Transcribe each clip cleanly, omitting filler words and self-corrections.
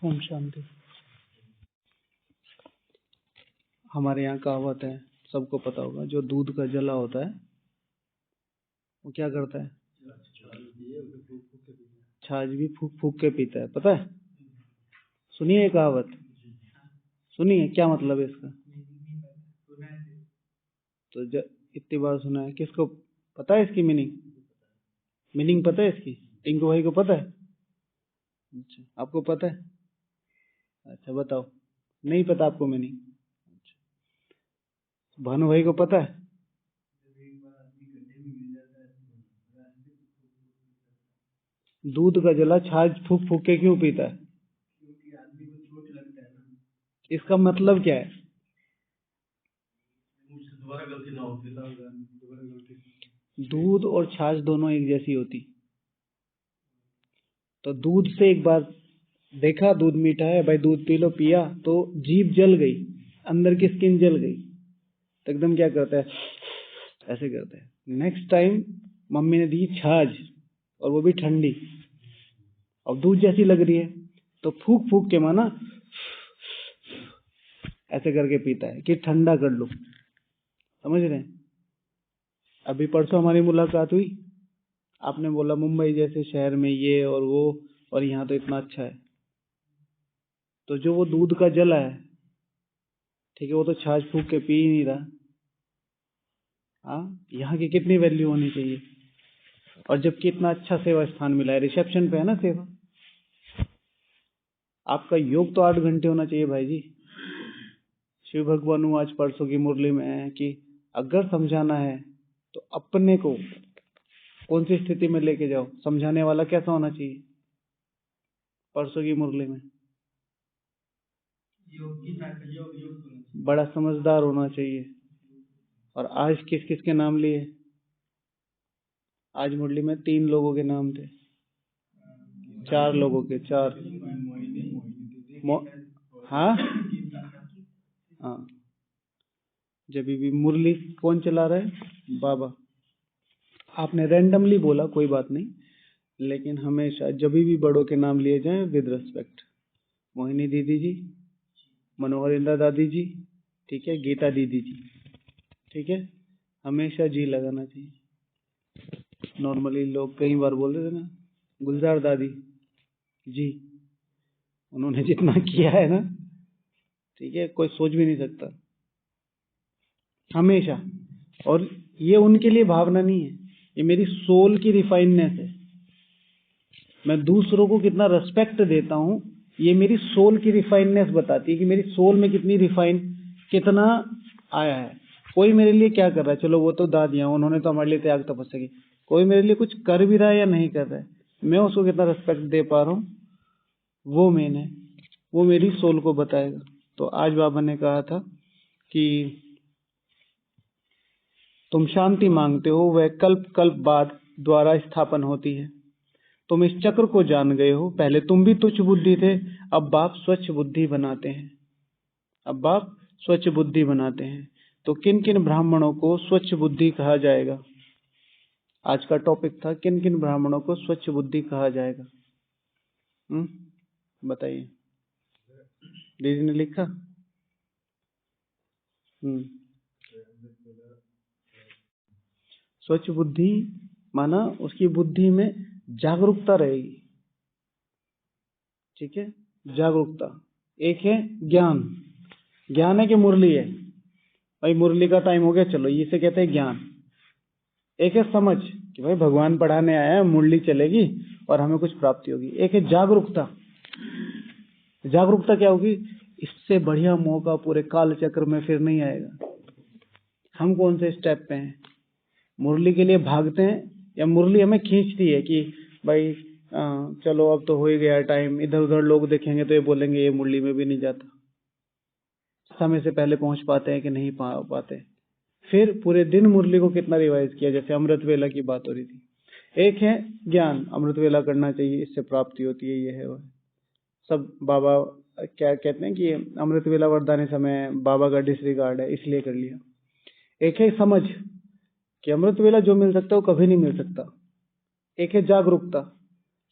ओम शांति। हमारे यहाँ कहावत है, सबको पता होगा, जो दूध का जला होता है वो क्या करता है? छाछ भी फूक फूक के पीता है। पता है? सुनिए ये कहावत, सुनिए क्या मतलब है इसका। तो इतनी बार सुना है, किसको पता है इसकी मीनिंग? मीनिंग पता है इसकी? टिंकू भाई को पता है? अच्छा, आपको पता है? अच्छा बताओ। नहीं पता आपको मीनिंग? अच्छा, भानु भाई को पता है? दूध का जला छाछ फूक फूक के क्यों पीता है? इसका मतलब क्या है? दूध और छाछ दोनों एक जैसी होती, तो दूध से एक बार देखा दूध मीठा है, भाई दूध पी लो, पिया तो जीभ जल गई, अंदर की स्किन जल गई, तो एकदम क्या करता है? ऐसे करता है। नेक्स्ट टाइम मम्मी ने दी छाछ और वो भी ठंडी, और दूध जैसी लग रही है, तो फूक फूक के माना ऐसे करके पीता है कि ठंडा कर लो। समझ रहे हैं? अभी परसों हमारी मुलाकात हुई, आपने बोला मुंबई जैसे शहर में ये और वो, और यहाँ तो इतना अच्छा है। तो जो वो दूध का जला है, ठीक है, वो तो छाछ फूक के पी ही नहीं रहा। हाँ, यहाँ की कितनी वैल्यू होनी चाहिए, और जबकि इतना अच्छा सेवा स्थान मिला है, रिसेप्शन पे है ना सेवा। आपका योग तो 8 घंटे होना चाहिए भाई जी। शिव भगवान आज परसों की मुरली में है कि अगर समझाना है तो अपने को कौन सी स्थिति में लेके जाओ, समझाने वाला कैसा होना चाहिए। परसों की मुरली में बड़ा समझदार होना चाहिए। और आज किस किस के नाम लिए? आज मुरली में 3 लोगों के नाम थे, 4 लोगों के, 4। हाँ हाँ, जब भी मुरली कौन चला रहा है? बाबा। आपने रैंडमली बोला, कोई बात नहीं, लेकिन हमेशा जब भी बड़ों के नाम लिए जाएं विद रिस्पेक्ट। मोहिनी दीदी जी, मनोहर इंद्रा दादी जी, ठीक है, गीता दीदी जी, ठीक है, हमेशा जी लगाना चाहिए। नॉर्मली लोग कई बार बोल रहे थे ना, गुलजार दादी जी, उन्होंने जितना किया है ना, ठीक है, कोई सोच भी नहीं सकता, हमेशा। और ये उनके लिए भावना नहीं है, ये मेरी सोल की रिफाइननेस है। मैं दूसरों को कितना रेस्पेक्ट देता हूं, ये मेरी सोल की रिफाइननेस बताती है कि मेरी सोल में कितनी रिफाइन, कितना आया है। कोई मेरे लिए क्या कर रहा है, चलो वो तो दादियां, उन्होंने तो हमारे लिए त्याग तपस्या की, कोई मेरे लिए कुछ कर भी रहा है या नहीं कर रहा है, मैं उसको कितना रेस्पेक्ट दे पा रहा हूँ, वो मेन है, वो मेरी सोल को बताएगा। तो आज बाबा ने कहा था कि तुम शांति मांगते हो, वह कल्प कल्प बाद द्वारा स्थापन होती है। तुम इस चक्र को जान गए हो, पहले तुम भी तुच्छ बुद्धि थे, अब बाप स्वच्छ बुद्धि बनाते हैं, अब बाप स्वच्छ बुद्धि बनाते हैं। तो किन किन ब्राह्मणों को स्वच्छ बुद्धि कहा जाएगा? आज का टॉपिक था किन किन ब्राह्मणों को स्वच्छ बुद्धि कहा जाएगा। बताइए, दीदी ने लिखा। स्वच्छ बुद्धि माना उसकी बुद्धि में जागरूकता रहेगी, ठीक है, जागरूकता। एक है ज्ञान, ज्ञान है कि मुरली है, भाई मुरली का टाइम हो गया, चलो, इसे कहते हैं ज्ञान। एक है समझ कि भाई भगवान पढ़ाने आया है, मुरली चलेगी और हमें कुछ प्राप्ति होगी। एक है जागरूकता। जागरूकता क्या होगी? इससे बढ़िया मौका पूरे काल चक्र में फिर नहीं आएगा। हम कौन से स्टेप पे हैं? मुरली के लिए भागते हैं या मुरली हमें खींचती है कि भाई चलो अब तो हो ही गया टाइम, इधर उधर लोग देखेंगे तो ये बोलेंगे ये मुरली में भी नहीं जाता। समय से पहले पहुंच पाते हैं कि नहीं पाते। फिर पूरे दिन मुरली को कितना रिवाइज किया, जैसे अमृत वेला की बात हो रही थी। एक है ज्ञान, अमृत वेला करना चाहिए, इससे प्राप्ति होती है, ये है वह सब। बाबा क्या कहते हैं कि अमृत वेला वरदान समय बाबा का डिसरिगार्ड है, इसलिए कर लिया। एक है समझ कि अमृत वेला जो मिल सकता है वो कभी नहीं मिल सकता। एक है जागरूकता,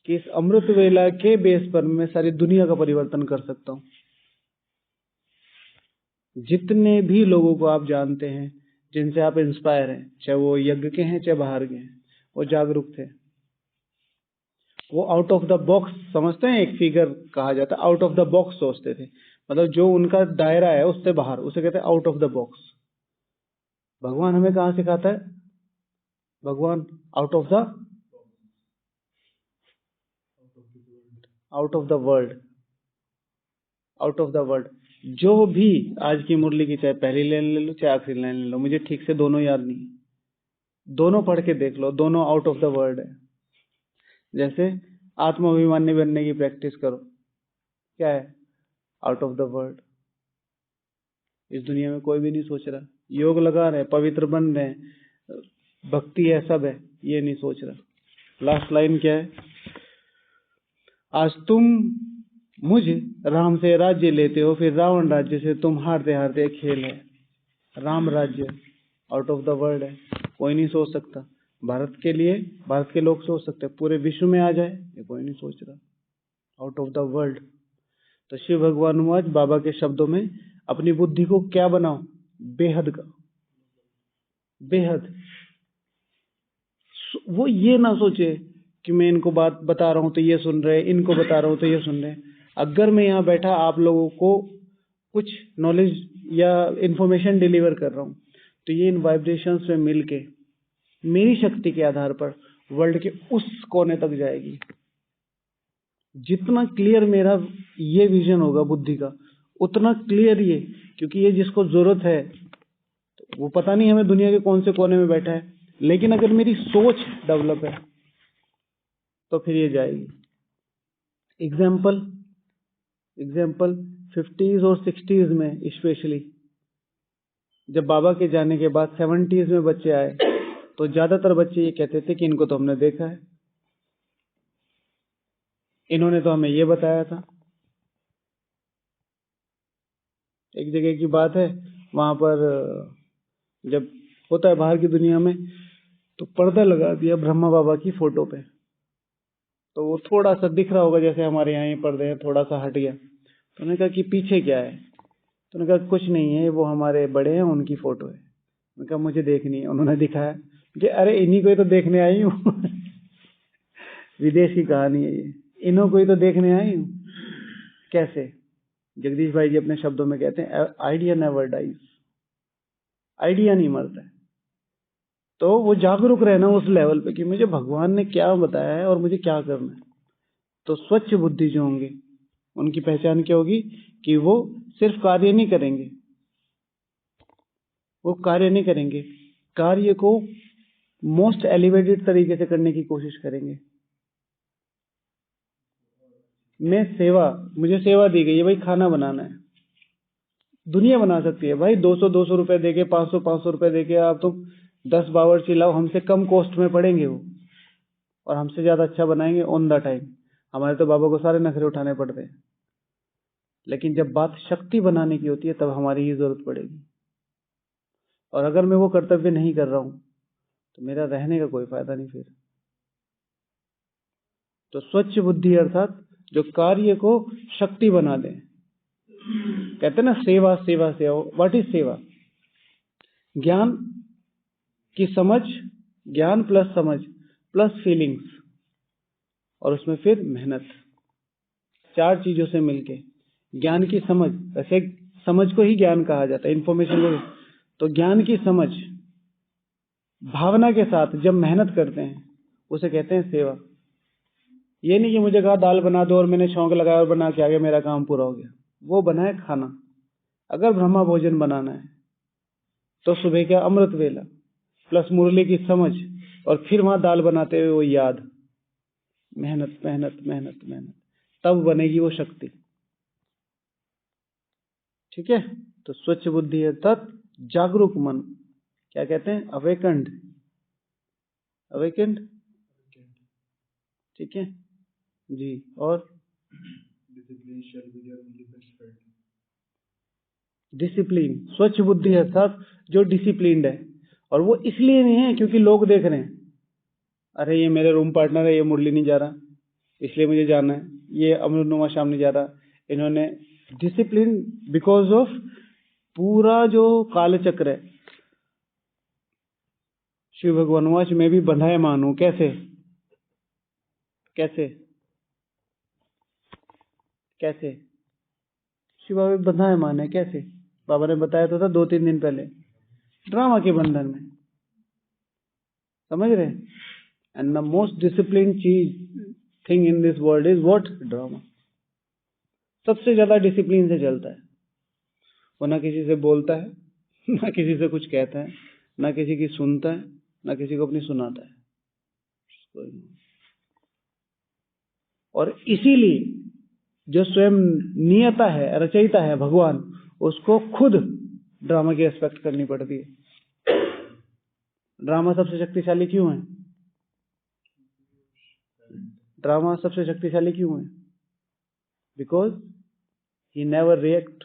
कि इस अमृत वेला के बेस पर मैं सारी दुनिया का परिवर्तन कर सकता हूं। जितने भी लोगों को आप जानते हैं जिनसे आप इंस्पायर हैं, चाहे वो यज्ञ के हैं चाहे बाहर के हैं, वो जागरूक थे, वो आउट ऑफ द बॉक्स समझते हैं। एक फिगर कहा जाता है आउट ऑफ द बॉक्स सोचते थे, मतलब जो उनका दायरा है उससे बाहर, उसे कहते हैं आउट ऑफ द बॉक्स। भगवान हमें कहां सिखाता है? भगवान out of the world, out of the world. जो भी आज की मुरली की चाहे पहली लाइन ले लो चाहे आखिरी लाइन ले लो, मुझे ठीक से दोनों याद नहीं, दोनों पढ़ के देख लो, दोनों आउट ऑफ द वर्ल्ड है। जैसे आत्माभिमानी बनने की प्रैक्टिस करो, क्या है? Out of the world. इस दुनिया में कोई भी नहीं सोच रहा, योग लगा रहे, पवित्र बन रहे, भक्ति है, सब है, ये नहीं सोच रहा। लास्ट लाइन क्या है? आज तुम मुझ राम से राज्य लेते हो, फिर रावण राज्य से तुम हारते हारते। खेल है, राम राज्य आउट ऑफ द वर्ल्ड है, कोई नहीं सोच सकता। भारत के लिए भारत के लोग सोच सकते हैं, पूरे विश्व में आ जाए, ये कोई नहीं सोच रहा, आउट ऑफ द वर्ल्ड। तो शिव भगवान आज बाबा के शब्दों में अपनी बुद्धि को क्या बनाओ? बेहद का, बेहद। वो ये ना सोचे कि मैं इनको बात बता रहा हूं तो ये सुन रहे, इनको बता रहा हूं तो ये सुन रहे। अगर मैं यहाँ बैठा आप लोगों को कुछ नॉलेज या इंफॉर्मेशन डिलीवर कर रहा हूं, तो ये इन वाइब्रेशंस में मिलके मेरी शक्ति के आधार पर वर्ल्ड के उस कोने तक जाएगी। जितना क्लियर मेरा ये विजन होगा बुद्धि का, उतना क्लियर ये, क्योंकि ये जिसको जरूरत है वो पता नहीं हमें दुनिया के कौन से कोने में बैठा है, लेकिन अगर मेरी सोच डेवलप है तो फिर ये जाएगी। एग्जाम्पल 50s और 60s में स्पेशली, जब बाबा के जाने के बाद 70s में बच्चे आए, तो ज्यादातर बच्चे ये कहते थे कि इनको तो हमने देखा है, इन्होंने तो हमें ये बताया था। एक जगह की बात है, वहां पर जब होता है बाहर की दुनिया में, तो पर्दा लगा दिया ब्रह्मा बाबा की फोटो पे, तो वो थोड़ा सा दिख रहा होगा जैसे हमारे यहाँ ये पर्दे हैं, थोड़ा सा हट गया। तो उन्होंने कहा कि पीछे क्या है? तो उन्होंने कहा कुछ नहीं है, वो हमारे बड़े हैं, उनकी फोटो है। मैंने कहा मुझे देखनी है। उन्होंने दिखाया कि अरे इन्हीं को ही तो देखने आई हूँ। विदेश की कहानी है ये, इन्हों को ही तो देखने आई हूँ। कैसे? जगदीश भाई जी अपने शब्दों में कहते हैं आइडिया नेवर डाइज, आइडिया नहीं मरता है। तो वो जागरूक रहना उस लेवल पे कि मुझे भगवान ने क्या बताया है और मुझे क्या करना है। तो स्वच्छ बुद्धि जो होंगे उनकी पहचान क्या होगी? कि वो सिर्फ कार्य नहीं करेंगे, वो कार्य नहीं करेंगे, कार्य को मोस्ट एलिवेटेड तरीके से करने की कोशिश करेंगे। मैं सेवा, मुझे सेवा दी गई है भाई, खाना बनाना है, दुनिया बना सकती है भाई। 200 रुपए देके, 500 रुपए देके आप तुम 10 बावर्ची लाओ, हमसे कम कॉस्ट में पड़ेंगे वो, और हमसे ज्यादा अच्छा बनाएंगे ऑन द टाइम। हमारे तो बाबा को सारे नखरे उठाने पड़ते हैं, लेकिन जब बात शक्ति बनाने की होती है तब हमारी ही जरूरत पड़ेगी। और अगर मैं वो कर्तव्य नहीं कर रहा हूं तो मेरा रहने का कोई फायदा नहीं फिर। तो स्वच्छ बुद्धि अर्थात जो कार्य को शक्ति बना दे। कहते हैं ना सेवा सेवा सेवा। व्हाट इज सेवा? ज्ञान की समझ, ज्ञान प्लस समझ प्लस फीलिंग्स, और उसमें फिर मेहनत, 4 चीजों से मिलके ज्ञान की समझ। वैसे समझ को ही ज्ञान कहा जाता है, इंफॉर्मेशन को। तो ज्ञान की समझ भावना के साथ जब मेहनत करते हैं उसे कहते हैं सेवा। ये नहीं कि मुझे कहा दाल बना दो और मैंने शौक लगाया और बना के आ गया, मेरा काम पूरा हो गया। वो बनाए खाना। अगर ब्रह्मा भोजन बनाना है तो सुबह का अमृत वेला प्लस मुरली की समझ, और फिर वहां दाल बनाते हुए वो याद, मेहनत मेहनत मेहनत मेहनत, तब बनेगी वो शक्ति। ठीक है? तो स्वच्छ बुद्धि अर्थात जागरूक मन, क्या कहते हैं? Awakened, awakened. ठीक है जी। और डिसिप्लिन, स्वच्छ बुद्धि अर्थात जो डिसिप्लिन्ड है। और वो इसलिए नहीं है क्योंकि लोग देख रहे हैं, अरे ये मेरे रूम पार्टनर है, ये मुरली नहीं जा रहा, इसलिए मुझे जाना है, ये अमृतनुमा शाम नहीं जा रहा। इन्होंने डिसिप्लिन बिकॉज ऑफ पूरा जो कालचक्र है। शिव भगवान में भी बंधाए मानू, कैसे कैसे कैसे शिव बाबा भी बंधाए माने कैसे? बाबा ने बताया तो था 2-3 दिन पहले, ड्रामा के बंधन में, समझ रहे? And the most discipline thing in this world is what? Drama. सबसे ज्यादा डिसिप्लिन से चलता है। वो ना किसी से बोलता है, ना किसी से कुछ कहता है, ना किसी की सुनता है, ना किसी को अपनी सुनाता है। और इसीलिए जो स्वयं नियता है, रचयिता है भगवान, उसको खुद ड्रामा की रिस्पेक्ट करनी पड़ती है। ड्रामा सबसे शक्तिशाली क्यों है? ड्रामा सबसे शक्तिशाली क्यों है? Because he never react.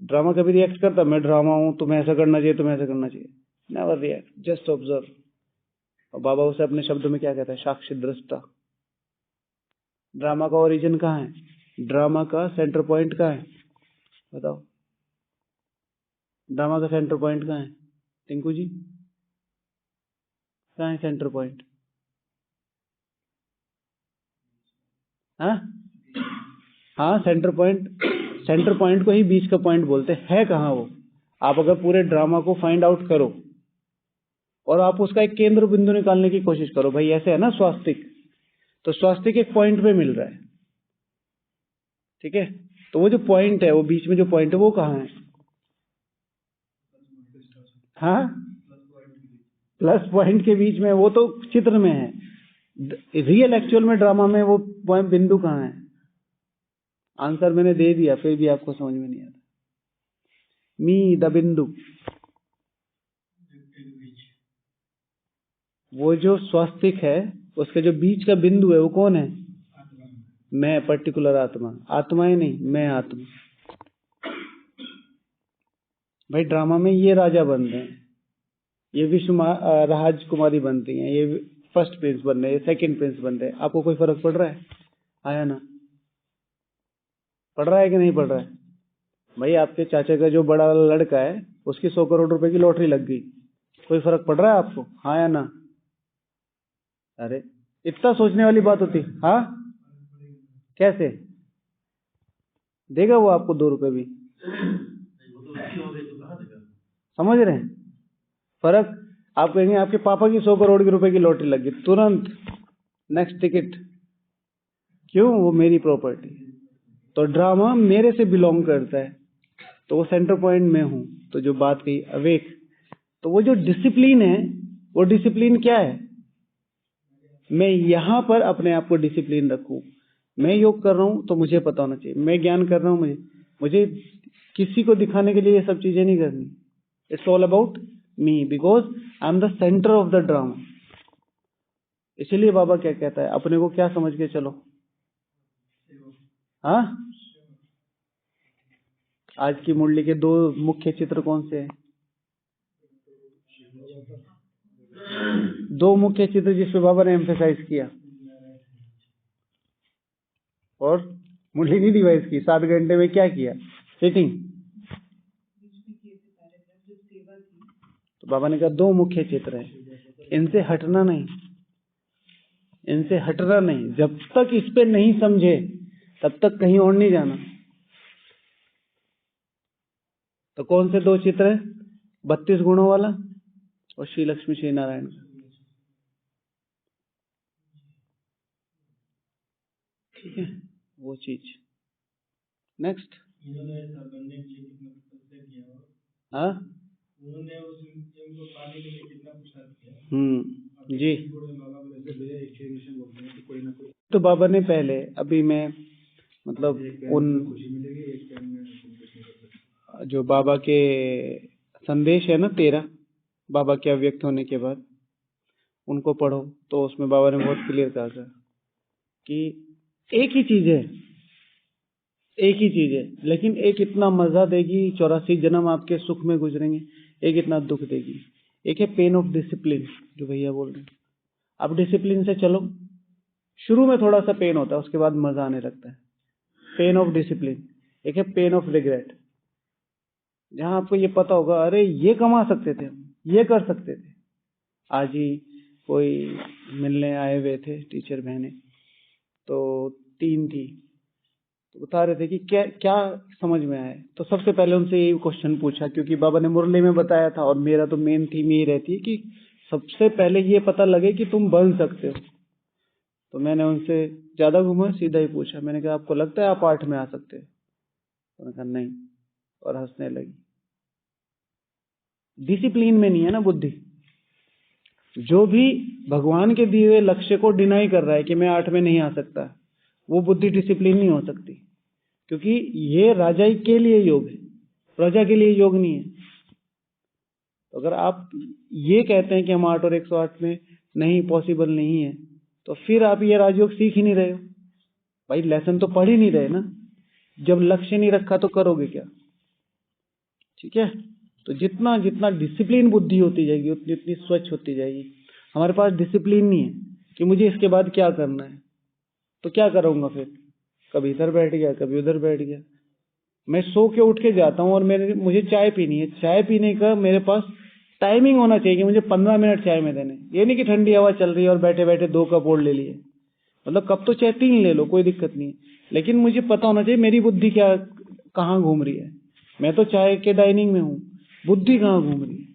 Drama कभी रिएक्ट करता? मैं ड्रामा हूं, तुम्हें ऐसा करना चाहिए, तुम्हें ऐसा करना चाहिए। Never react, just observe. और बाबा उसे अपने शब्दों में क्या कहता है? साक्षी दृष्टा। ड्रामा का ओरिजिन कहाँ है? ड्रामा का सेंटर पॉइंट कहाँ है? बताओ, ड्रामा का सेंटर पॉइंट कहाँ है? टिंकू जी, कहाँ है सेंटर पॉइंट? हाँ, सेंटर पॉइंट को ही बीच का पॉइंट बोलते हैं। कहाँ वो? आप अगर पूरे ड्रामा को फाइंड आउट करो और आप उसका एक केंद्र बिंदु निकालने की कोशिश करो, भाई ऐसे है ना स्वास्तिक, तो स्वास्तिक एक पॉइंट पे मिल रहा है, ठीक है? तो वो जो पॉइंट है, वो बीच में जो पॉइंट है, वो कहाँ है? हाँ, प्लस पॉइंट के बीच में, वो तो चित्र में है। रियल एक्चुअल में ड्रामा में वो पॉइंट बिंदु कहाँ है? आंसर मैंने दे दिया, फिर भी आपको समझ में नहीं आता। मी द बिंदु, वो जो स्वास्तिक है उसके जो बीच का बिंदु है वो कौन है? मैं, पर्टिकुलर आत्मा। आत्माएं नहीं, मैं आत्मा। भाई ड्रामा में ये राजा बन रहे हैं, ये विश्व राजकुमारी बनती हैं, ये फर्स्ट प्रिंस बन रहे हैं, सेकंड प्रिंस बन रहे हैं। आपको कोई फर्क पड़ रहा है? आया ना? पड़ रहा है कि नहीं पड़ रहा है? भाई आपके चाचा का जो बड़ा वाला लड़का है, उसकी 100 करोड़ रुपए की लॉटरी लग गई, कोई फर्क पड़ रहा है आपको? हाँ या ना? अरे इतना सोचने वाली बात होती। हाँ, कैसे देगा वो आपको 2 रुपए भी? समझ रहे हैं फर्क? आप कहेंगे आपके पापा की 100 करोड़ रुपए की लॉटरी लग गई, तुरंत नेक्स्ट टिकट। क्यों? वो मेरी प्रॉपर्टी। तो ड्रामा मेरे से बिलोंग करता है, तो वो सेंटर पॉइंट में हूं। तो जो बात कही अवेक, तो वो जो डिसिप्लिन है, वो डिसिप्लिन क्या है? मैं यहां पर अपने आप को डिसिप्लिन रखूं। मैं योग कर रहा हूं तो मुझे पता होना चाहिए, मैं ज्ञान कर रहा हूं, मुझे किसी को दिखाने के लिए ये सब चीजें नहीं करनी। It's all about me, because I am the centre of the drama. इसीलिए बाबा क्या कहता है, अपने को क्या समझ के चलो। हाँ, आज की मुरली के 2 मुख्य चित्र कौन से हैं? 2 मुख्य चित्र जिसपे बाबा ने एम्फेसाइज किया। और मुरली नहीं रिवाइज की, 7 घंटे में क्या किया? सिटिंग। तो बाबा ने कहा 2 मुख्य चित्र हैं, इनसे हटना नहीं, इनसे हटना नहीं। जब तक इस पे नहीं समझे तब तक कहीं और नहीं जाना। तो कौन से 2 चित्र है? 32 गुणों वाला और श्री लक्ष्मी श्री नारायण। ठीक है, वो चीज। नेक्स्ट। हाँ, जी। तो बाबा ने पहले, अभी मैं मतलब उन जो बाबा के संदेश है ना 13 बाबा के अव्यक्त होने के बाद, उनको पढ़ो तो उसमें बाबा ने बहुत क्लियर कहा था कि एक ही चीज है, लेकिन एक इतना मजा देगी, 84 जन्म आपके सुख में गुजरेंगे, एक इतना दुख देगी। एक है पेन ऑफ डिसिप्लिन, जो भैया बोल रहे हैं। आप डिसिप्लिन से चलो, शुरू में थोड़ा सा पेन होता है, उसके बाद मजा आने लगता है। Pain of discipline. एक है पेन ऑफ रिग्रेट, जहां आपको ये पता होगा अरे ये कमा सकते थे हम, ये कर सकते थे। आज ही कोई मिलने आए हुए थे टीचर बहने, तो 3 थी, तो बता रहे थे कि क्या क्या समझ में आए। तो सबसे पहले उनसे यही क्वेश्चन पूछा, क्योंकि बाबा ने मुरली में बताया था और मेरा तो मेन थीम यही रहती है कि सबसे पहले ये पता लगे कि तुम बन सकते हो। तो मैंने उनसे ज्यादा घूमा, सीधा ही पूछा, मैंने कहा आपको लगता है आप 8 में आ सकते हो? उन्होंने कहा नहीं, और हंसने लगी। डिसिप्लिन में नहीं है ना बुद्धि। जो भी भगवान के दिए हुए लक्ष्य को डिनाई कर रहा है कि मैं 8 में नहीं आ सकता, वो बुद्धि डिसिप्लिन नहीं हो सकती, क्योंकि ये राजा के लिए योग है, प्रजा के लिए योग नहीं है। तो अगर आप ये कहते हैं कि हम 8 और 108 में नहीं, पॉसिबल नहीं है, तो फिर आप ये राजयोग सीख ही नहीं रहे हो भाई, लेसन तो पढ़ ही नहीं रहे ना। जब लक्ष्य नहीं रखा तो करोगे क्या? ठीक है, तो जितना जितना डिसिप्लिन बुद्धि होती जाएगी उतनी उतनी स्वच्छ होती जाएगी। हमारे पास डिसिप्लिन नहीं है कि मुझे इसके बाद क्या करना है, तो क्या करूंगा फिर? कभी इधर बैठ गया, कभी उधर बैठ गया। मैं सो के उठ के जाता हूँ और मुझे चाय पीनी है, चाय पीने का मेरे पास टाइमिंग होना चाहिए कि मुझे 15 मिनट चाय में देने। ये नहीं कि ठंडी हवा चल रही है और बैठे बैठे 2 कप और ले लिए, मतलब कप तो चाहे 3 ले लो, कोई दिक्कत नहीं है, लेकिन मुझे पता होना चाहिए मेरी बुद्धि क्या कहाँ घूम रही है। मैं तो चाय के डाइनिंग में हूँ, बुद्धि कहाँ घूम रही है?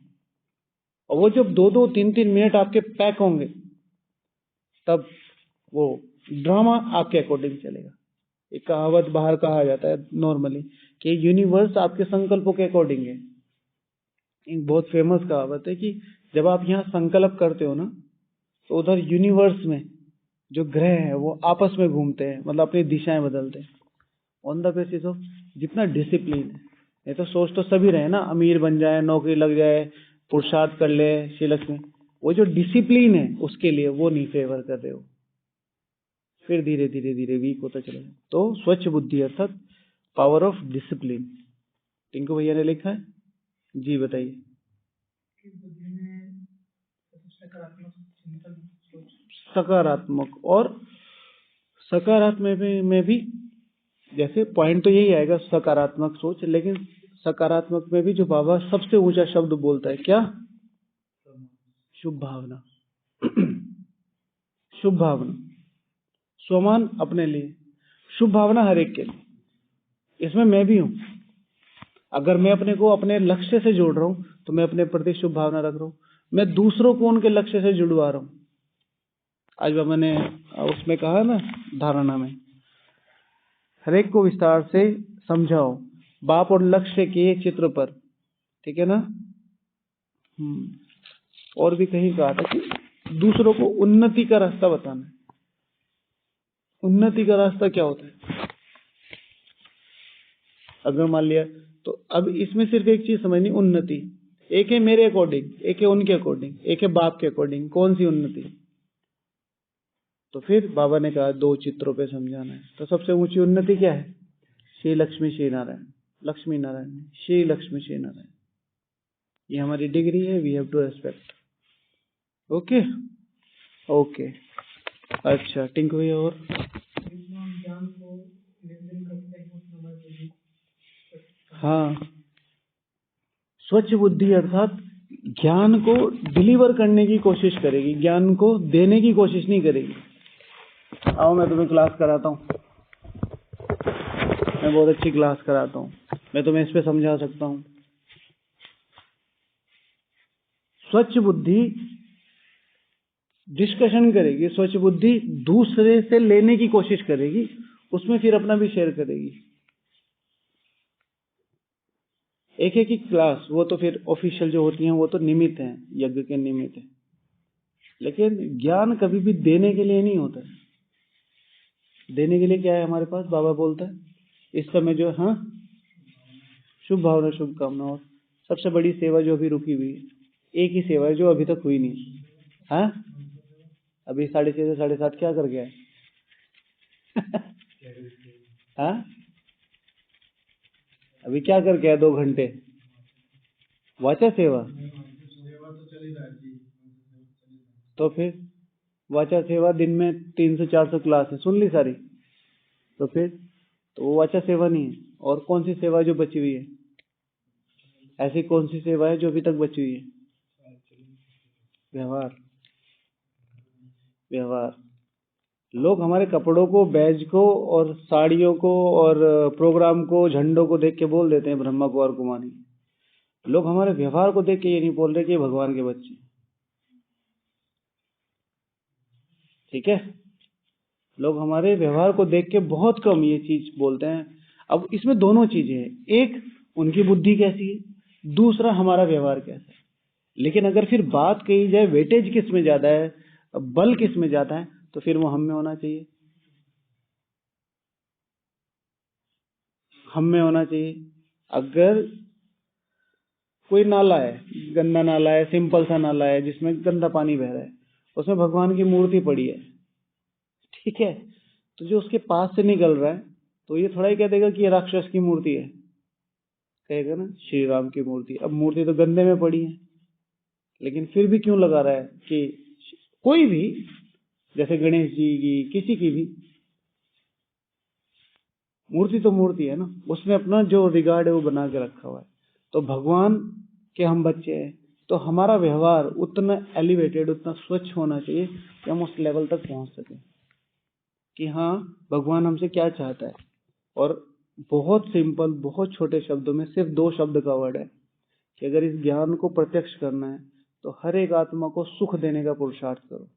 और वो जब 2-2, 3-3 मिनट आपके पैक होंगे, तब वो ड्रामा आपके अकॉर्डिंग चलेगा। एक कहावत बाहर कहा जाता है नॉर्मली कि यूनिवर्स आपके संकल्पों के अकॉर्डिंग है। एक बहुत फेमस कहावत है कि जब आप यहाँ संकल्प करते हो ना, तो उधर यूनिवर्स में जो ग्रह हैं वो आपस में घूमते हैं, मतलब अपनी दिशाएं बदलते हैं ऑन द बेसिस ऑफ जितना डिसिप्लिन है। नहीं तो सोच तो सभी रहे ना, अमीर बन जाए, नौकरी लग जाए, पुरुषार्थ कर ले, श्रीलक्ष्मी। वो जो डिसिप्लिन है उसके लिए वो नहीं फेवर कर रहे हो, फिर धीरे धीरे धीरे वीक होता चलेगा। तो स्वच्छ बुद्धि अर्थात पावर ऑफ डिसिप्लिन। टिंकू भैया ने लिखा है, जी बताइए। सकारात्मक, और सकारात्मक में भी जैसे पॉइंट तो यही आएगा सकारात्मक सोच, लेकिन सकारात्मक में भी जो बाबा सबसे ऊंचा शब्द बोलता है क्या? शुभ भावना। शुभ भावना, स्वमान अपने लिए, शुभ भावना हर एक के लिए, इसमें मैं भी हूं। अगर मैं अपने को अपने लक्ष्य से जोड़ रहा हूं तो मैं अपने प्रति शुभ भावना रख रहा हूं, मैं दूसरों को उनके लक्ष्य से जुड़वा रहा हूं। आज बाबा ने उसमें कहा ना, धारणा में, हर एक को विस्तार से समझाओ बाप और लक्ष्य के चित्र पर, ठीक है ना। और भी कहीं कहा था कि दूसरों को उन्नति का रास्ता बताना है। उन्नति का रास्ता क्या होता है? अगर मान लिया, तो अब इसमें सिर्फ एक चीज समझनी, उन्नति। एक है मेरे अकॉर्डिंग, एक है उनके अकॉर्डिंग, एक है बाप के अकॉर्डिंग। कौन सी उन्नति? तो फिर बाबा ने कहा 2 चित्रों पे समझाना है। तो सबसे ऊंची उन्नति क्या है? श्री लक्ष्मी श्री नारायण, लक्ष्मी नारायण, श्री लक्ष्मी श्री नारायण। ये हमारी डिग्री है, we have to respect. Okay okay. अच्छा टिंकू भैया, और हाँ, स्वच्छ बुद्धि अर्थात ज्ञान को डिलीवर करने की कोशिश करेगी, ज्ञान को देने की कोशिश नहीं करेगी। आओ मैं तुम्हें क्लास कराता हूँ, मैं बहुत अच्छी क्लास कराता हूँ, मैं तुम्हें इस पे समझा सकता हूँ। स्वच्छ बुद्धि डिस्कशन करेगी, स्वच्छ बुद्धि दूसरे से लेने की कोशिश करेगी, उसमें फिर अपना भी शेयर करेगी। एक एक की क्लास, वो तो फिर ऑफिशियल जो होती हैं वो तो निमित्त हैं, यज्ञ के निमित्त है, लेकिन ज्ञान कभी भी देने के लिए नहीं होता है। देने के लिए क्या है हमारे पास? बाबा बोलता है इस समय जो, हाँ, शुभ भावना, शुभकामना, और सबसे बड़ी सेवा जो अभी रुकी हुई है, एक ही सेवा है जो अभी तक हुई नहीं। हाँ, अभी 6:30 से 7:30 क्या कर गया है? हाँ, अभी क्या कर गया? 2 घंटे वाचा सेवा। तो फिर वाचा सेवा दिन में 300-400 क्लास है, सुन ली सारी, तो फिर तो वो वाचा सेवा नहीं है। और कौन सी सेवा जो बची हुई है? ऐसी कौन सी सेवा है जो अभी तक बची हुई है? व्यवहार। व्यवहार। लोग हमारे कपड़ों को, बैज को और साड़ियों को और प्रोग्राम को, झंडों को देख के बोल देते हैं ब्रह्मा कुमार कुमारी। लोग हमारे व्यवहार को देख के ये नहीं बोल रहे कि ये भगवान के बच्चे। ठीक है, लोग हमारे व्यवहार को देख के बहुत कम ये चीज बोलते हैं। अब इसमें दोनों चीजें हैं, एक उनकी बुद्धि कैसी है, दूसरा हमारा व्यवहार कैसा है। लेकिन अगर फिर बात कही जाए वेटेज किस में ज्यादा है, बल किस में ज्यादा है, तो फिर वो हम में होना चाहिए। हम में होना चाहिए। अगर कोई नाला है, गंदा नाला है, सिंपल सा नाला है जिसमें गंदा पानी बह रहा है, उसमें भगवान की मूर्ति पड़ी है, ठीक है, तो जो उसके पास से निकल रहा है तो ये थोड़ा ही कह देगा कि ये राक्षस की मूर्ति है, कहेगा ना श्री राम की मूर्ति। अब मूर्ति तो गंदे में पड़ी है, लेकिन फिर भी क्यों लगा रहा है कि कोई भी, जैसे गणेश जी की, किसी की भी मूर्ति तो मूर्ति है ना, उसने अपना जो रिगार्ड है वो बना के रखा हुआ है। तो भगवान के हम बच्चे हैं, तो हमारा व्यवहार उतना एलिवेटेड, उतना स्वच्छ होना चाहिए कि हम उस लेवल तक पहुंच सकें कि हाँ भगवान हमसे क्या चाहता है। और बहुत सिंपल, बहुत छोटे शब्दों में सिर्फ 2 शब्द का वर्ड है कि अगर इस ज्ञान को प्रत्यक्ष करना है तो हर एक आत्मा को सुख देने का पुरुषार्थ करो।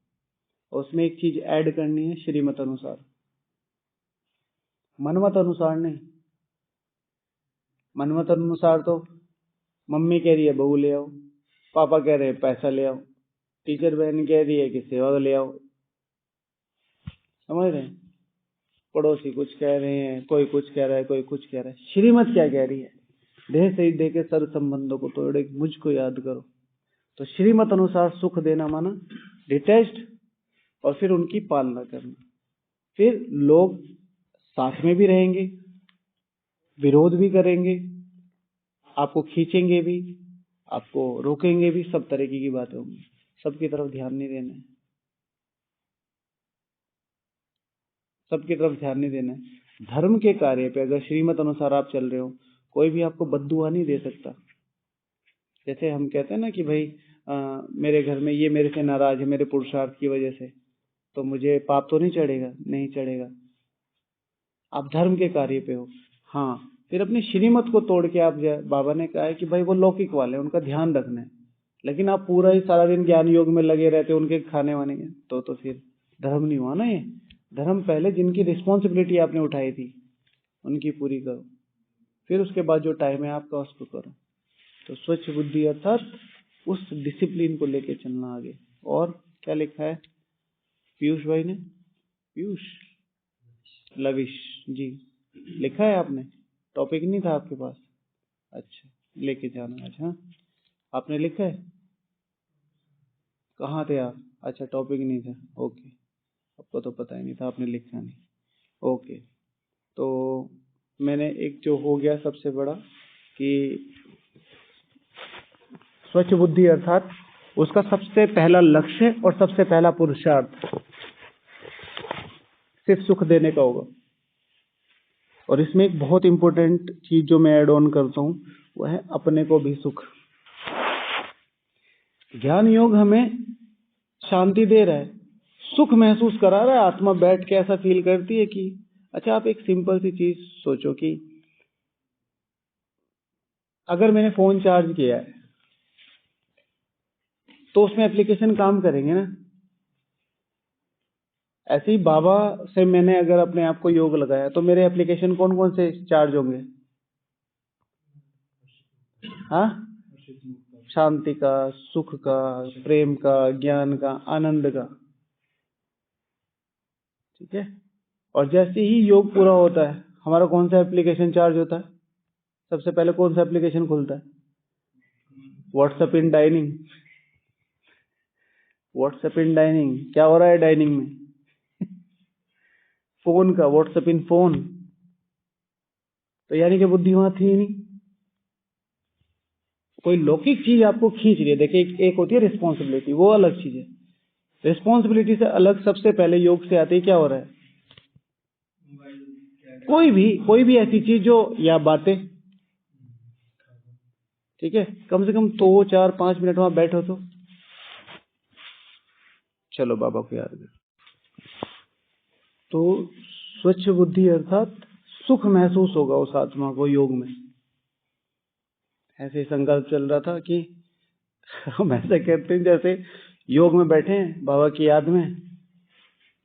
और उसमें एक चीज ऐड करनी है, श्रीमत अनुसार, मनमत अनुसार नहीं। मनमत अनुसार तो मम्मी कह रही है बहू ले आओ, पापा कह रहे हैं पैसा ले आओ, टीचर बहन कह रही है कि सेवा ले आओ, समझ रहे हैं, पड़ोसी कुछ कह रहे हैं, कोई कुछ कह रहा है, कोई कुछ कह रहा है। श्रीमत क्या कह रही है? देह से दे के सर्व संबंधों को तोड़े, मुझको याद करो। तो श्रीमत अनुसार सुख देना माना डिटैच्ड, और फिर उनकी पालना करना। फिर लोग साथ में भी रहेंगे, विरोध भी करेंगे, आपको खींचेंगे भी, आपको रोकेंगे भी, सब तरीके की बातें होंगी। सबकी तरफ ध्यान नहीं देना है, सबकी तरफ ध्यान नहीं देना है। धर्म के कार्य पे अगर श्रीमत अनुसार आप चल रहे हो, कोई भी आपको बद्दुआ नहीं दे सकता। जैसे हम कहते हैं ना कि भाई मेरे घर में ये मेरे से नाराज है मेरे पुरुषार्थ की वजह से, तो मुझे पाप तो नहीं चढ़ेगा? नहीं चढ़ेगा। आप धर्म के कार्य पे हो, हाँ, फिर अपनी श्रीमत को तोड़ के आप, बाबा ने कहा है कि भाई वो लौकिक वाले हैं, उनका ध्यान रखना है, लेकिन आप पूरा ही सारा दिन ज्ञान योग में लगे रहते, उनके खाने वाने के, तो फिर धर्म नहीं हुआ ना। ये धर्म पहले जिनकी रिस्पॉन्सिबिलिटी आपने उठाई थी उनकी पूरी करो, फिर उसके बाद जो टाइम है आपका उसको करो। तो स्वच्छ बुद्धि अर्थात उस डिसिप्लिन को लेके चलना आगे। और क्या लिखा है पीयूष भाई ने? पीयूष लविश जी, लिखा है आपने? टॉपिक नहीं था आपके पास? अच्छा, लेके जाना आज। हाँ, आपने लिखा है? कहाँ थे आप? अच्छा, टॉपिक नहीं था, ओके, आपको तो पता ही नहीं था, आपने लिखा नहीं, ओके। तो मैंने एक जो हो गया सबसे बड़ा कि स्वच्छ बुद्धि अर्थात उसका सबसे पहला लक्ष्य और सबसे पहला पुरुषार्थ सिर्फ सुख देने का होगा। और इसमें एक बहुत इंपॉर्टेंट चीज जो मैं ऐड ऑन करता हूं वो है अपने को भी सुख। ज्ञान योग हमें शांति दे रहा है, सुख महसूस करा रहा है, आत्मा बैठ के ऐसा फील करती है कि अच्छा, आप एक सिंपल सी चीज सोचो कि अगर मैंने फोन चार्ज किया है तो उसमें एप्लीकेशन काम करेंगे ना। ऐसे ही बाबा से मैंने अगर अपने आप को योग लगाया तो मेरे एप्लीकेशन कौन कौन से चार्ज होंगे? हाँ, शांति का, सुख का, प्रेम का, ज्ञान का, आनंद का, ठीक है। और जैसे ही योग पूरा होता है हमारा कौन सा एप्लीकेशन चार्ज होता है? सबसे पहले कौन सा एप्लीकेशन खुलता है? व्हाट्सएप इन डाइनिंग। व्हाट्सएप इन डाइनिंग, क्या हो रहा है डाइनिंग में? फोन का, व्हाट्सएप इन फोन। तो यानी कि बुद्धि वहां थी नहीं, कोई लौकिक चीज आपको खींच रही है। देखिए, एक होती है रिस्पॉन्सिबिलिटी, वो अलग चीज है, रिस्पॉन्सिबिलिटी से अलग सबसे पहले योग से आते ही क्या हो रहा है? कोई भी ऐसी चीज जो या बातें, ठीक है, कम से कम 2, 4, 5 मिनट वहां बैठो तो चलो बाबा को याद कर। तो स्वच्छ बुद्धि अर्थात सुख महसूस होगा उस आत्मा को योग में। ऐसे संकल्प चल रहा था कि हम ऐसे कहते हैं जैसे योग में बैठे हैं बाबा की याद में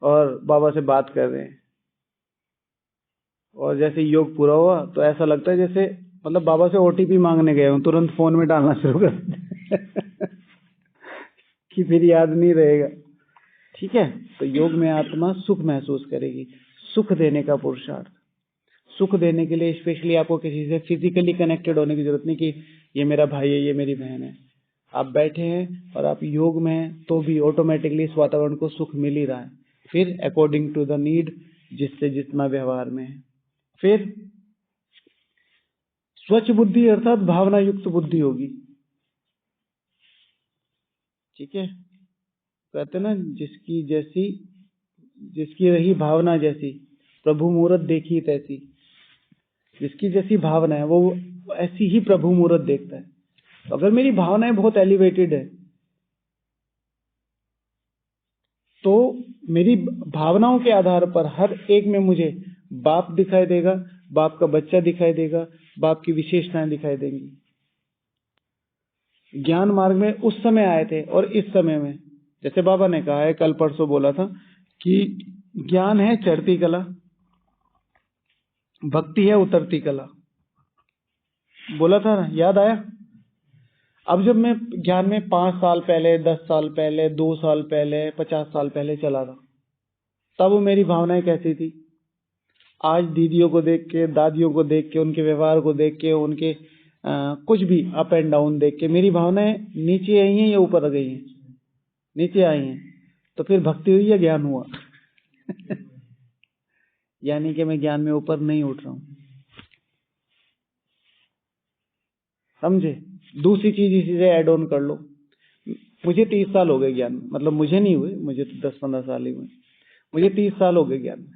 और बाबा से बात कर रहे हैं, और जैसे योग पूरा हुआ तो ऐसा लगता है जैसे मतलब बाबा से ओटीपी मांगने गए हो, तुरंत फोन में डालना शुरू कर कि फिर याद नहीं रहेगा। ठीक है, तो योग में आत्मा सुख महसूस करेगी। सुख देने का पुरुषार्थ, सुख देने के लिए स्पेशली आपको किसी से फिजिकली कनेक्टेड होने की जरूरत नहीं कि ये मेरा भाई है, ये मेरी बहन है। आप बैठे हैं और आप योग में हैं तो भी ऑटोमेटिकली इस वातावरण को सुख मिल ही रहा है। फिर अकॉर्डिंग टू द नीड, जिससे जितना व्यवहार में है। फिर स्वच्छ बुद्धि अर्थात भावना युक्त बुद्धि होगी। ठीक है, कहते ना जिसकी रही भावना जैसी, प्रभु मूरत देखी तैसी। जिसकी जैसी भावना है वो ऐसी ही प्रभु मूरत देखता है। तो अगर मेरी भावनाएं बहुत एलिवेटेड है तो मेरी भावनाओं के आधार पर हर एक में मुझे बाप दिखाई देगा, बाप का बच्चा दिखाई देगा, बाप की विशेषताएं दिखाई देंगी। ज्ञान मार्ग में उस समय आए थे और इस समय में, जैसे बाबा ने कहा है, कल परसों बोला था कि ज्ञान है चढ़ती कला, भक्ति है उतरती कला। बोला था ना, याद आया? अब जब मैं ज्ञान में 5 साल पहले, 10 साल पहले, 2 साल पहले, 50 साल पहले चला था, तब मेरी भावनाएं कैसी थी? आज दीदियों को देख के, दादियों को देख के, उनके व्यवहार को देख के, उनके कुछ भी अप एंड डाउन देख के मेरी भावनाएं नीचे आई हैं या ऊपर आ गई हैं? नीचे आई हैं। तो फिर भक्ति हुई या ज्ञान हुआ? यानी कि मैं ज्ञान में ऊपर नहीं उठ रहा हूं। समझे? दूसरी चीज इसी से ऐड ऑन कर लो। मुझे 30 साल हो गए ज्ञान में, मतलब मुझे नहीं हुए, मुझे तो 10-15 साल ही हुए। मुझे 30 साल हो गए ज्ञान में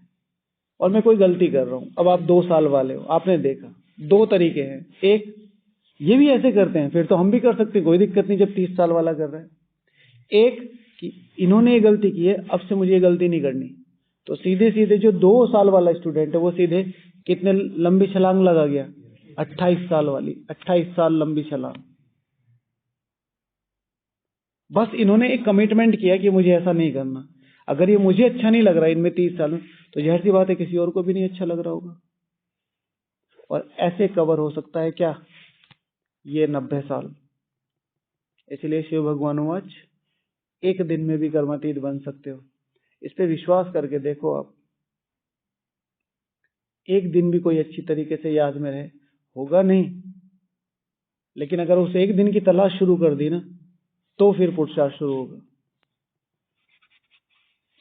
और मैं कोई गलती कर रहा हूं। अब आप 2 साल वाले हो, आपने देखा 2 तरीके हैं। एक, ये भी ऐसे करते हैं, फिर तो हम भी कर सकते हैं, कोई दिक्कत नहीं जब 30 साल वाला कर रहा है। एक कि इन्होंने ये गलती की है, अब से मुझे ये गलती नहीं करनी, तो सीधे सीधे जो 2 साल वाला स्टूडेंट है वो सीधे कितने लंबी छलांग लगा गया? 28 साल वाली, 28 साल लंबी छलांग। बस इन्होंने एक कमिटमेंट किया कि मुझे ऐसा नहीं करना। अगर ये मुझे अच्छा नहीं लग रहा है इनमें 30 साल में, तो जाहिर सी बात है किसी और को भी नहीं अच्छा लग रहा होगा। और ऐसे कवर हो सकता है क्या? ये 90 साल। इसलिए शिव भगवान वाच, एक दिन में भी कर्मातीत बन सकते हो। इस पे विश्वास करके देखो आप, एक दिन भी कोई अच्छी तरीके से याद में रहे, होगा नहीं, लेकिन अगर उस एक दिन की तलाश शुरू कर दी ना, तो फिर पुरुषार्थ शुरू होगा।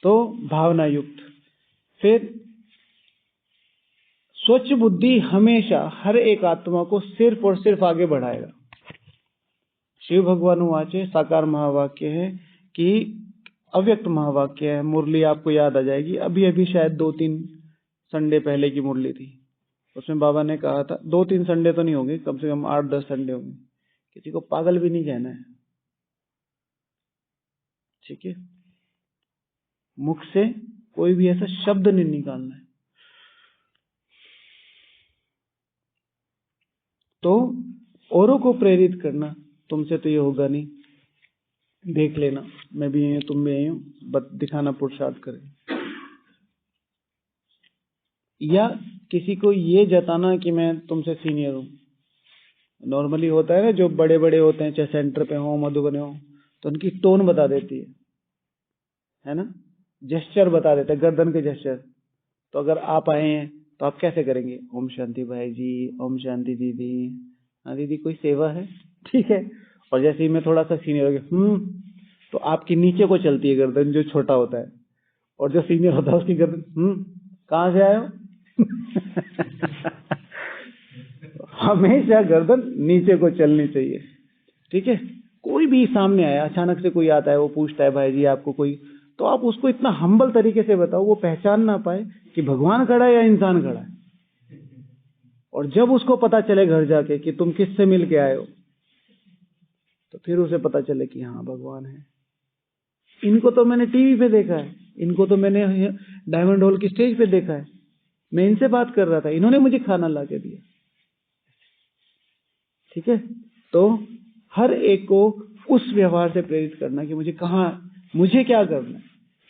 तो भावना युक्त। फिर स्वच्छ बुद्धि हमेशा हर एक आत्मा को सिर्फ और सिर्फ आगे बढ़ाएगा। शिव भगवान वाचे, साकार महावाक्य है कि अव्यक्त महावाक्य है। मुरली आपको याद आ जाएगी, अभी अभी शायद 2-3 संडे पहले की मुरली थी। उसमें बाबा ने कहा था, 2-3 संडे तो नहीं होंगे, कम से कम 8-10 संडे होंगे। किसी को पागल भी नहीं कहना है, ठीक है? मुख से कोई भी ऐसा शब्द नहीं निकालना है। तो औरों को प्रेरित करना, तुमसे तो ये होगा नहीं, देख लेना, मैं भी यही हूं, तुम भी यही हो, बस दिखाना पुरुषार्थ करें। या किसी को ये जताना कि मैं तुमसे सीनियर हूं। नॉर्मली होता है ना, जो बड़े बड़े होते हैं, चाहे सेंटर पे हो, मधुबन हो, तो उनकी टोन बता देती है ना? जेस्चर बता देते हैं, गर्दन के जेस्चर। तो अगर आप आए हैं तो आप कैसे करेंगे? ओम शांति भाई जी, ओम शांति दीदी, हाँ दीदी कोई सेवा है, ठीक है। और जैसे ही मैं थोड़ा सा सीनियर हो गया, तो आपकी नीचे को चलती है गर्दन, जो छोटा होता है, और जो सीनियर होता है उसकी गर्दन, कहाँ से आए हो? हमेशा गर्दन नीचे को चलनी चाहिए, ठीक है? कोई भी सामने आया, अचानक से कोई आता है, वो पूछता है भाई जी आपको कोई, तो आप उसको इतना हम्बल तरीके से बताओ, वो पहचान ना पाए कि भगवान खड़ा है या इंसान खड़ा है। और जब उसको पता चले घर जाके कि तुम किससे मिल के आए हो, तो फिर उसे पता चले कि हाँ भगवान है। इनको तो मैंने टीवी पे देखा है, इनको तो मैंने डायमंड हॉल की स्टेज पे देखा है, मैं इनसे बात कर रहा था, इन्होंने मुझे खाना ला के दिया। ठीक है, तो हर एक को उस व्यवहार से प्रेरित करना कि मुझे क्या करना है।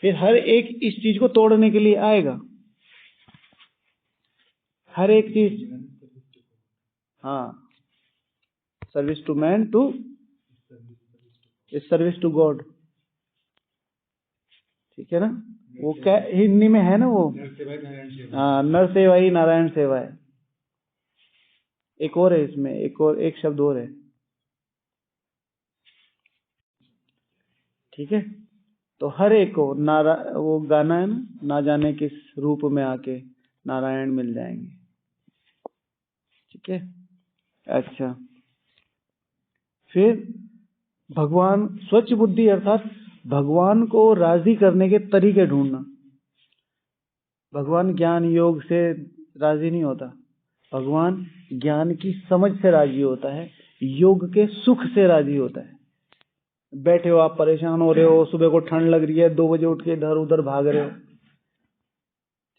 फिर हर एक इस चीज को तोड़ने के लिए आएगा, हर एक चीज। हाँ, service to man to service to God. ठीक है ना, वो क्या हिंदी में है ना वो, हाँ, नर सेवा ही नारायण सेवा है। एक और है इसमें, एक शब्द और है। ठीक है, तो हर एक को वो गाना है ना, ना जाने किस रूप में आके नारायण मिल जाएंगे। ठीक है, अच्छा। फिर भगवान, स्वच्छ बुद्धि अर्थात भगवान को राजी करने के तरीके ढूंढना। भगवान ज्ञान योग से राजी नहीं होता, भगवान ज्ञान की समझ से राजी होता है, योग के सुख से राजी होता है। बैठे हो आप, परेशान हो रहे हो, सुबह को ठंड लग रही है, 2 बजे उठ के इधर उधर भाग रहे हो,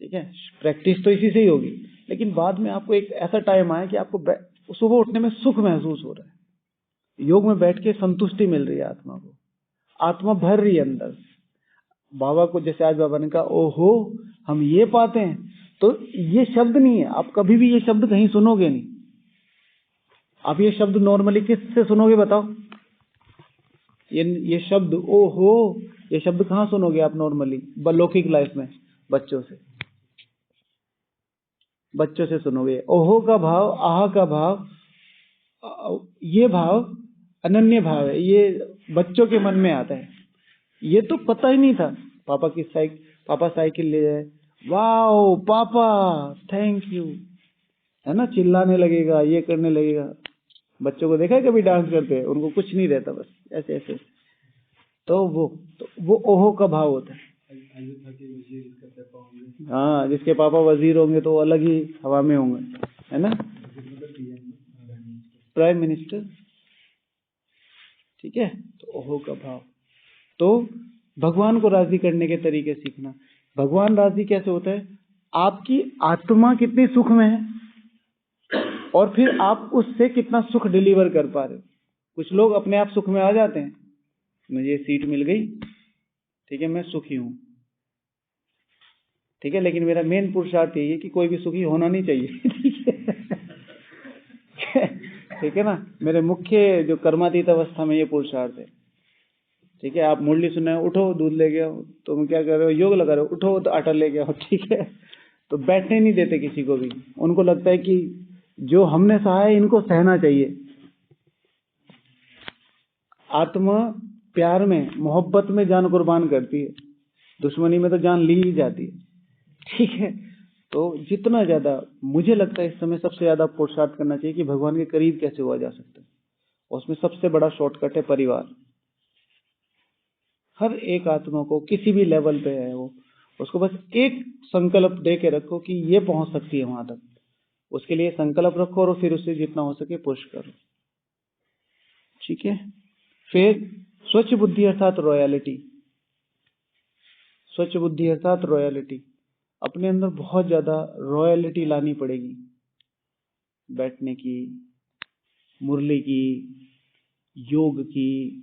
ठीक है, प्रैक्टिस तो इसी से ही होगी, लेकिन बाद में आपको एक ऐसा टाइम आए कि आपको सुबह उठने में सुख महसूस हो रहा है, योग में बैठ के संतुष्टि मिल रही है आत्मा को, आत्मा भर रही है अंदर। बाबा को जैसे आज बाबा ने कहा, ओहो हम ये पाते हैं, तो ये शब्द नहीं है, आप कभी भी ये शब्द कहीं सुनोगे नहीं। आप ये शब्द नॉर्मली किससे सुनोगे बताओ? ये शब्द ओहो, ये शब्द कहाँ सुनोगे आप नॉर्मली लौकिक लाइफ में? बच्चों से सुनोगे। ओहो का भाव, आहा का भाव, ये भाव अनन्य भाव है, ये बच्चों के मन में आता है। ये तो पता ही नहीं था। पापा साइकिल ले जाए, वाओ पापा थैंक यू, है ना, चिल्लाने लगेगा, ये करने लगेगा। बच्चों को देखा है कभी डांस करते हैं? उनको कुछ नहीं रहता, बस ऐसे ऐसे। तो वो ओहो का भाव होता है। हाँ, जिसके पापा वजीर होंगे तो अलग ही हवा में होंगे, है ना, प्राइम मिनिस्टर। ठीक है, तो ओहो का भाव। तो भगवान को राजी करने के तरीके सीखना। भगवान राजी कैसे होता है? आपकी आत्मा कितनी सुख में है और फिर आप उससे कितना सुख डिलीवर कर पा रहे हो। कुछ लोग अपने आप सुख में आ जाते हैं, मुझे सीट मिल गई, ठीक है, मैं सुखी हूं, ठीक है, लेकिन मेरा मेन पुरुषार्थ यही है कि कोई भी सुखी होना नहीं चाहिए। ठीक है ना, मेरे मुख्य जो कर्मातीत अवस्था में ये पुरुषार्थ है। ठीक है, आप मुरली सुनना है, उठो दूध ले गया हो, तुम क्या कर रहे हो? योग लगा रहे हो, उठो तो आटा ले गया हो। ठीक है, तो बैठने नहीं देते किसी को भी, उनको लगता है कि जो हमने सहा है इनको सहना चाहिए। आत्मा प्यार में, मोहब्बत में जान कुर्बान करती है, दुश्मनी में तो जान ली ही जाती है। ठीक है, तो जितना ज्यादा, मुझे लगता है इस समय सबसे ज्यादा पुरुषार्थ करना चाहिए कि भगवान के करीब कैसे हुआ जा सकता है। उसमें सबसे बड़ा शॉर्टकट है परिवार। हर एक आत्मा को किसी भी लेवल पे है वो, उसको बस एक संकल्प दे के रखो कि ये पहुंच सकती है वहां तक, उसके लिए संकल्प रखो और फिर उससे जितना हो सके पुश करो। ठीक है, फिर स्वच्छ बुद्धि अर्थात रॉयलिटी। स्वच्छ बुद्धि अर्थात रॉयलिटी, अपने अंदर बहुत ज्यादा रॉयलिटी लानी पड़ेगी, बैठने की, मुरली की, योग की,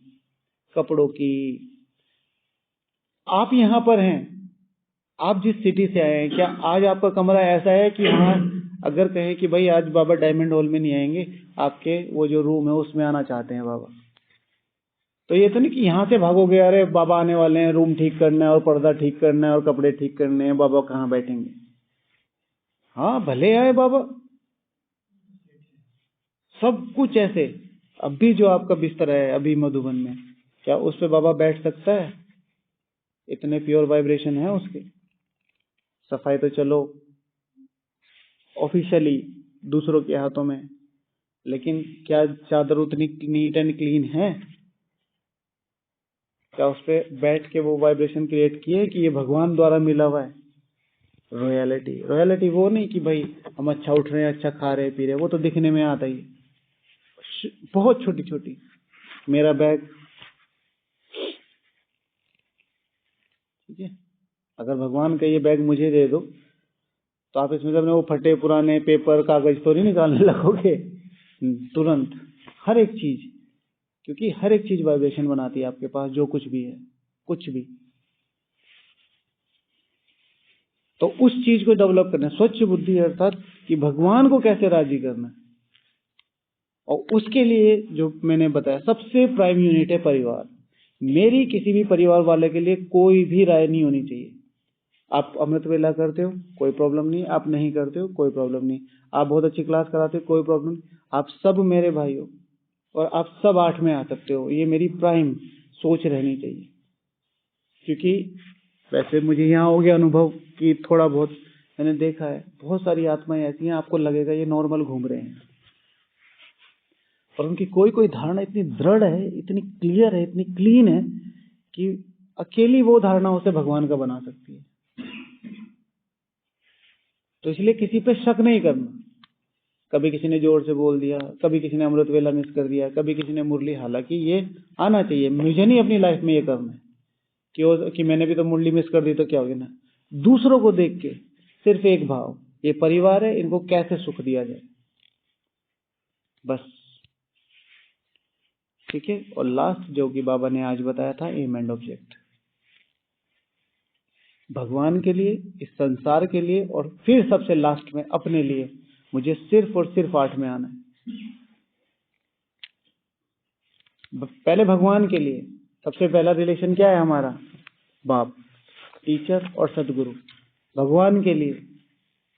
कपड़ों की। आप यहाँ पर हैं, आप जिस सिटी से आए हैं, क्या आज आपका कमरा ऐसा है कि हाँ, अगर कहें कि भाई आज बाबा डायमंड हॉल में नहीं आएंगे, आपके वो जो रूम है उसमें आना चाहते हैं बाबा, तो ये तो नहीं कि यहाँ से भागोगे, अरे बाबा आने वाले हैं, रूम ठीक करना है और पर्दा ठीक करना है और कपड़े ठीक करने हैं, बाबा कहाँ बैठेंगे? हाँ, भले आए बाबा, सब कुछ ऐसे। अभी जो आपका बिस्तर है अभी मधुबन में, क्या उस पे बाबा बैठ सकता है? इतने प्योर वाइब्रेशन है उसके। सफाई तो चलो ऑफिशियली दूसरों के हाथों में, लेकिन क्या चादर उतनी नीट एंड क्लीन है? क्या उस पर बैठ के वो वाइब्रेशन क्रिएट किए कि ये भगवान द्वारा मिला हुआ है? रॉयलिटी, रॉयलिटी वो नहीं कि भाई हम अच्छा उठ रहे हैं, अच्छा खा रहे पी रहे, वो तो दिखने में आता ही है। बहुत छोटी छोटी, मेरा बैग, ठीक है, अगर भगवान का ये बैग मुझे दे दो तो आप इसमें से अपने वो फटे पुराने पेपर कागज तो नहीं निकालने लगोगे तुरंत, हर एक चीज, क्योंकि हर एक चीज वाइब्रेशन बनाती है आपके पास, जो कुछ भी है, कुछ भी। तो उस चीज को डेवलप करना, स्वच्छ बुद्धि अर्थात कि भगवान को कैसे राजी करना, और उसके लिए जो मैंने बताया सबसे प्राइम यूनिट है परिवार। मेरी किसी भी परिवार वाले के लिए कोई भी राय नहीं होनी चाहिए। आप अमृत वेला करते हो कोई प्रॉब्लम नहीं, आप नहीं करते हो कोई प्रॉब्लम नहीं, आप बहुत अच्छी क्लास कराते हो कोई प्रॉब्लम नहीं, आप सब मेरे भाई हो और आप सब 8 में आ सकते हो, ये मेरी प्राइम सोच रहनी चाहिए। क्योंकि वैसे मुझे यहाँ हो गया अनुभव कि थोड़ा बहुत मैंने देखा है, बहुत सारी आत्माएं ऐसी हैं आपको लगेगा ये नॉर्मल घूम रहे हैं, और उनकी कोई कोई धारणा इतनी दृढ़ है, इतनी क्लियर है, इतनी क्लीन है कि अकेली वो धारणा उसे भगवान का बना सकती है। तो इसलिए किसी पे शक नहीं करना। कभी किसी ने जोर से बोल दिया, कभी किसी ने अमृत वेला मिस कर दिया, कभी किसी ने मुरली, हालांकि ये आना चाहिए, मुझे नहीं अपनी लाइफ में ये करना है कि मैंने भी तो मुरली मिस कर दी तो क्या हो गया ना। दूसरों को देख के सिर्फ एक भाव, ये परिवार है, इनको कैसे सुख दिया जाए, बस, ठीक है। और लास्ट जो कि बाबा ने आज बताया था, एम एंड ऑब्जेक्ट, भगवान के लिए, इस संसार के लिए, और फिर सबसे लास्ट में अपने लिए, मुझे सिर्फ और सिर्फ 8 में आना है। पहले भगवान के लिए, सबसे पहला रिलेशन क्या है हमारा, बाप, टीचर और सदगुरु। भगवान के लिए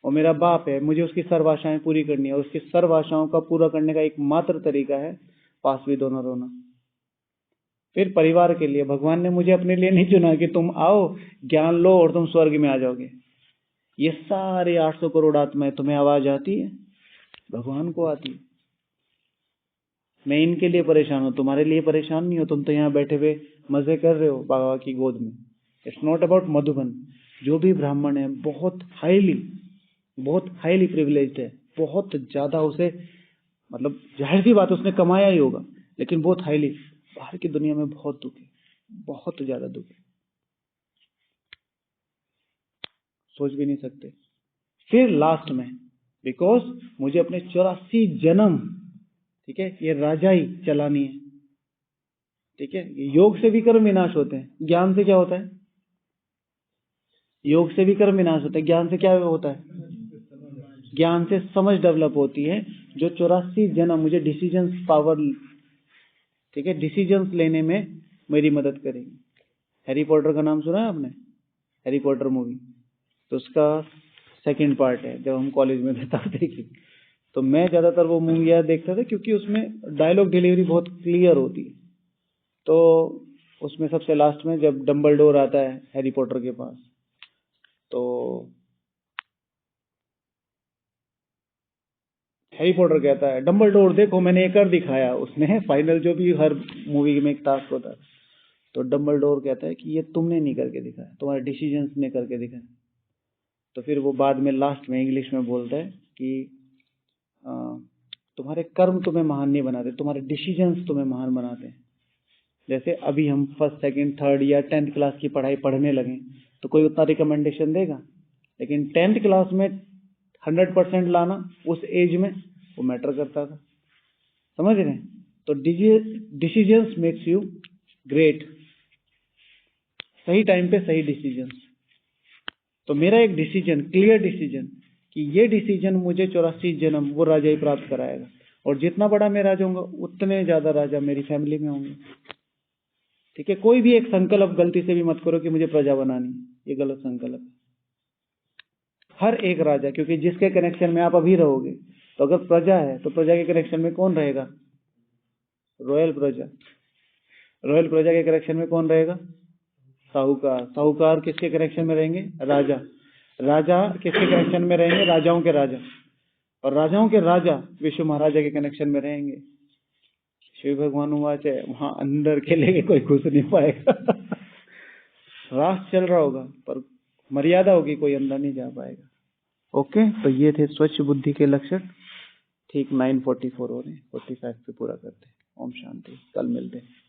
वो मेरा बाप है, मुझे उसकी सर्व आशाएं पूरी करनी है, और उसकी सर्व आशाओं का पूरा करने का एकमात्र तरीका है पास भी दोनों रोना। फिर परिवार के लिए, भगवान ने मुझे अपने लिए नहीं चुना कि तुम आओ ज्ञान लो और तुम स्वर्ग में आ जाओगे। ये सारे 800 करोड़ आत्माएं, तुम्हें आवाज आती है, भगवान को आती है। मैं इनके लिए परेशान हूं, तुम्हारे लिए परेशान नहीं हो, तुम तो यहाँ बैठे हुए मजे कर रहे हो बाबा की गोद में। It's not about Madhuban. जो भी ब्राह्मण है बहुत हाईली प्रिविलेज्ड है, बहुत ज्यादा, उसे मतलब जाहिर सी बात उसने कमाया ही होगा, लेकिन बहुत हाईली, बाहर की दुनिया में बहुत दुख है, बहुत ज्यादा दुख है, सोच भी नहीं सकते। फिर लास्ट में, बिकॉज मुझे अपने 84 जन्म, ठीक है, ये राजाई चलानी है, ठीक है। योग से भी कर्म विनाश होते हैं, ज्ञान से क्या होता है, योग से भी कर्म विनाश होता है, ज्ञान से क्या होता है, ज्ञान से समझ डेवलप होती है। जो 84 जन्म मुझे डिसीजंस पावर, ठीक है, डिसीजंस लेने में मेरी मदद करेगी। हैरी पॉटर का नाम सुना है आपने, हैरी पॉटर मूवी, तो उसका सेकंड पार्ट है, जब हम कॉलेज में थे तब देखी। तो मैं ज्यादातर वो मूवी देखता था क्योंकि उसमें डायलॉग डिलीवरी बहुत क्लियर होती है। तो उसमें सबसे लास्ट में जब डंबलडोर आता है हैरी पॉटर के पास, तो हैरी पॉटर कहता है डंबलडोर देखो मैंने ये कर दिखाया। उसने फाइनल जो भी हर मूवी में एक टास्क होता है, तो डंबलडोर कहता है कि ये तुमने नहीं करके दिखाया, तुम्हारे डिसीजंस ने करके दिखाया। तो फिर वो बाद में लास्ट में इंग्लिश में बोलता है कि तुम्हारे कर्म तुम्हें महान नहीं बनाते, तुम्हारे डिसीजंस तुम्हें महान बनाते हैं। जैसे अभी हम फर्स्ट सेकंड थर्ड या 10th क्लास की पढ़ाई पढ़ने लगे तो कोई उतना रिकमेंडेशन देगा, लेकिन 10th क्लास में 100% लाना उस एज में वो मैटर करता था, समझ रहे हैं। तो डिसीजंस मेक्स यू ग्रेट, सही टाइम पे सही डिसीजंस। तो मेरा एक डिसीजन, क्लियर डिसीजन, कि ये डिसीजन मुझे 84 जन्म वो राजा ही प्राप्त कराएगा, और जितना बड़ा मैं राजा होऊंगा उतने ज्यादा राजा मेरी फैमिली में होंगे, ठीक है। कोई भी एक संकल्प गलती से भी मत करो कि मुझे प्रजा बनानी, ये गलत संकल्प है। हर एक राजा, क्योंकि जिसके कनेक्शन में आप अभी रहोगे, तो अगर प्रजा है तो प्रजा के कनेक्शन में कौन रहेगा, रॉयल प्रजा। रॉयल प्रजा के कनेक्शन में कौन रहेगा, साहूकार। साहूकार किसके कनेक्शन में रहेंगे, राजा। राजा किसके कनेक्शन में रहेंगे, राजाओं के राजा। और राजाओं के राजा विश्व महाराजा के कनेक्शन में रहेंगे, शिव भगवान उवाच है, वहां अंदर के लेके कोई घुस नहीं पाएगा। रास चल रहा होगा पर मर्यादा होगी, कोई अंदर नहीं जा पाएगा। ओके, तो ये थे स्वच्छ बुद्धि के लक्षण। ठीक 9:44 हो रहे हैं, 45 पे पूरा करते हैं। ओम शांति, कल मिलते हैं।